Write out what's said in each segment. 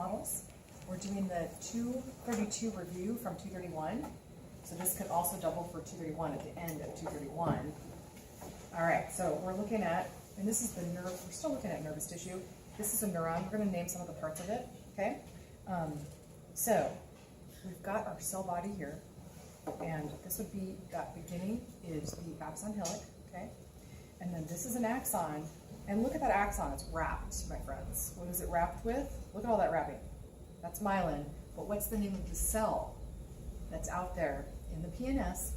models. We're doing the 232 review from 231. So this could also double for 231 at the end of 231. All right, so we're looking at, and this is the nerve, we're still looking at nervous tissue. This is a neuron. We're going to name some of the parts of it, okay? So we've got our cell body here, and this would be, that beginning is the axon hillock, okay? And then this is an axon, and look at that axon, it's wrapped, my friends. What is it wrapped with? Look at all that wrapping. That's myelin, but what's the name of the cell that's out there in the PNS?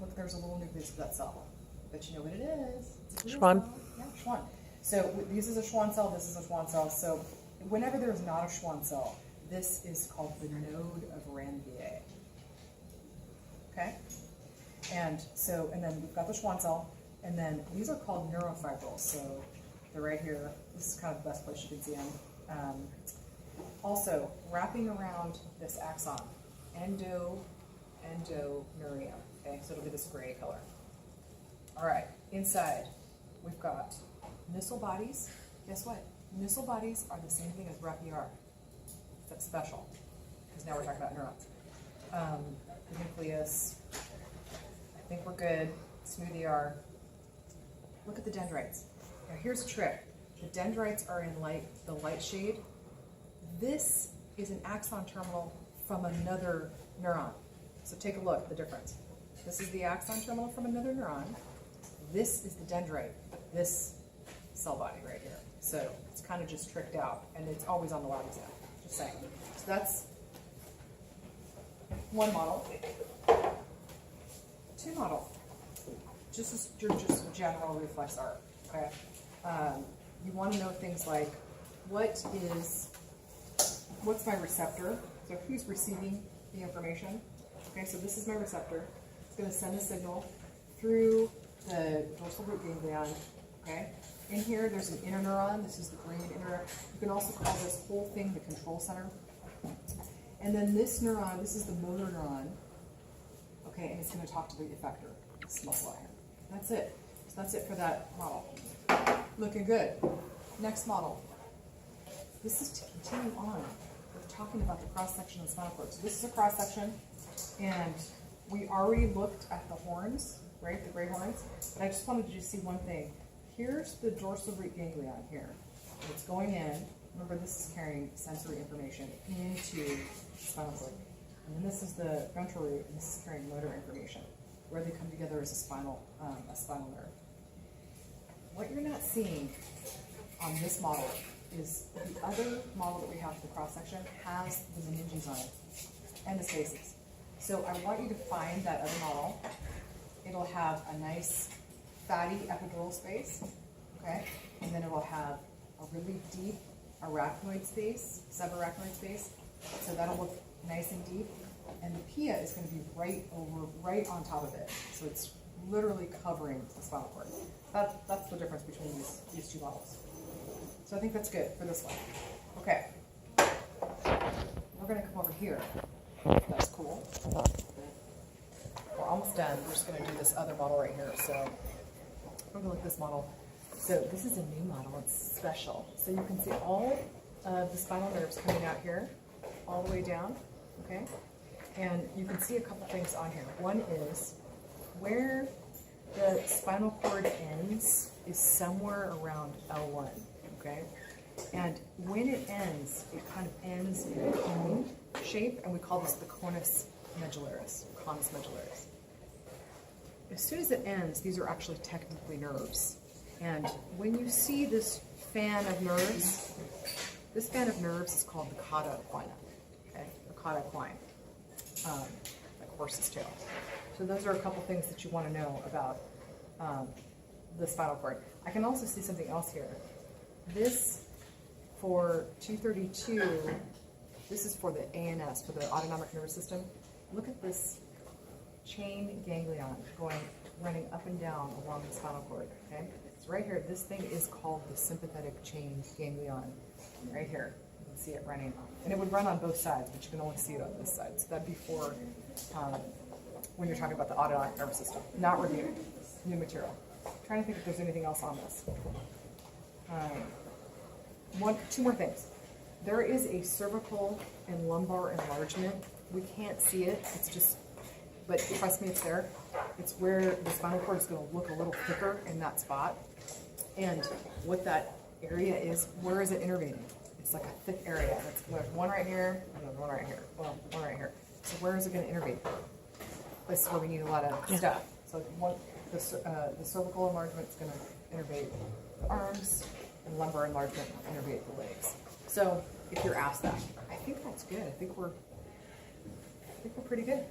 Look, there's a little nucleus of that cell. But you know what it is? It's a Schwann. Yeah, Schwann. So this is a Schwann cell, this is a Schwann cell. So whenever there's not a Schwann cell, this is called the node of Ranvier. Okay? And so, and then we've got the Schwann cell, and then these are called neurofibrils. So they're right here. This is kind of the best place you can see them. Also, wrapping around this axon, endoneurium. Okay, so it'll be this gray color. All right, inside we've got missile bodies. Guess what? Missile bodies are the same thing as Rapier, except special, because now we're talking about neurons. The nucleus, I think we're good. Smooth ER. Look at the dendrites. Now here's a trick. The dendrites are in the light shade. This is an axon terminal from another neuron. So take a look at the difference. This is the axon terminal from another neuron. This is the dendrite, this cell body right here. So it's kind of just tricked out, and it's always on the lab exam, just saying. So that's one model. Two model, just general reflex arc, okay? You want to know things like, what's my receptor? So who's receiving the information? Okay, so this is my receptor. It's going to send a signal through the dorsal root ganglion, okay? In here, there's an interneuron. This is the green interneuron. You can also call this whole thing the control center. And then this neuron, this is the motor neuron, okay? And it's going to talk to the effector, this muscle out here. That's it. So that's it for that model. Looking good. Next model. This is to continue on. We're talking about the cross-section of the spinal cord. So this is a cross-section, and we already looked at the horns, right, the gray horns, but I just wanted you to see one thing. Here's the dorsal root ganglion here. It's going in. Remember, this is carrying sensory information into the spinal cord. And then this is the ventral root, and this is carrying motor information. Where they come together as a spinal nerve. What you're not seeing on this model is the other model that we have for the cross-section has the meninges on it and the spaces. So I want you to find that other model. It'll have a nice fatty epidural space, okay? And then it will have a really deep arachnoid space, subarachnoid space. So that'll look nice and deep. And the pia is going to be right on top of it. So it's literally covering the spinal cord. That's the difference between these two models. So I think that's good for this one. Okay. We're going to come over here. That's cool. We're almost done. We're just going to do this other model right here. So we're going to look at this model. So this is a new model. It's special. So you can see all of the spinal nerves coming out here, all the way down. Okay. And you can see a couple things on here. One is where the spinal cord ends is somewhere around L1, okay? And when it ends, it kind of ends in a cone shape, and we call this the conus medullaris, conus medullaris. As soon as it ends, these are actually technically nerves. And when you see this fan of nerves, this fan of nerves is called the cauda equina, okay? The cauda equina. Like a horse's tail. So those are a couple things that you want to know about the spinal cord. I can also see something else here. This, for 232, this is for the ANS, for the autonomic nervous system. Look at this chain ganglion running up and down along the spinal cord, okay? So right here, this thing is called the sympathetic chain ganglion, right here. See it running, and it would run on both sides, but you can only see it on this side. So that'd be for when you're talking about the autonomic nervous system, not reviewed, new material. I'm trying to think if there's anything else on this. Two more things. there is a cervical and lumbar enlargement. We can't see it, it's just, but trust me, it's there. It's where the spinal cord is going to look a little thicker in that spot. And what that area is, where is it innervating? It's like a thick area. There's one right here, and then one right here. Well, one right here. So where is it going to innervate? This is where we need a lot of stuff. So the cervical enlargement is going to innervate the arms, and lumbar enlargement will innervate the legs. So if you're asked that, I think that's good. I think we're pretty good.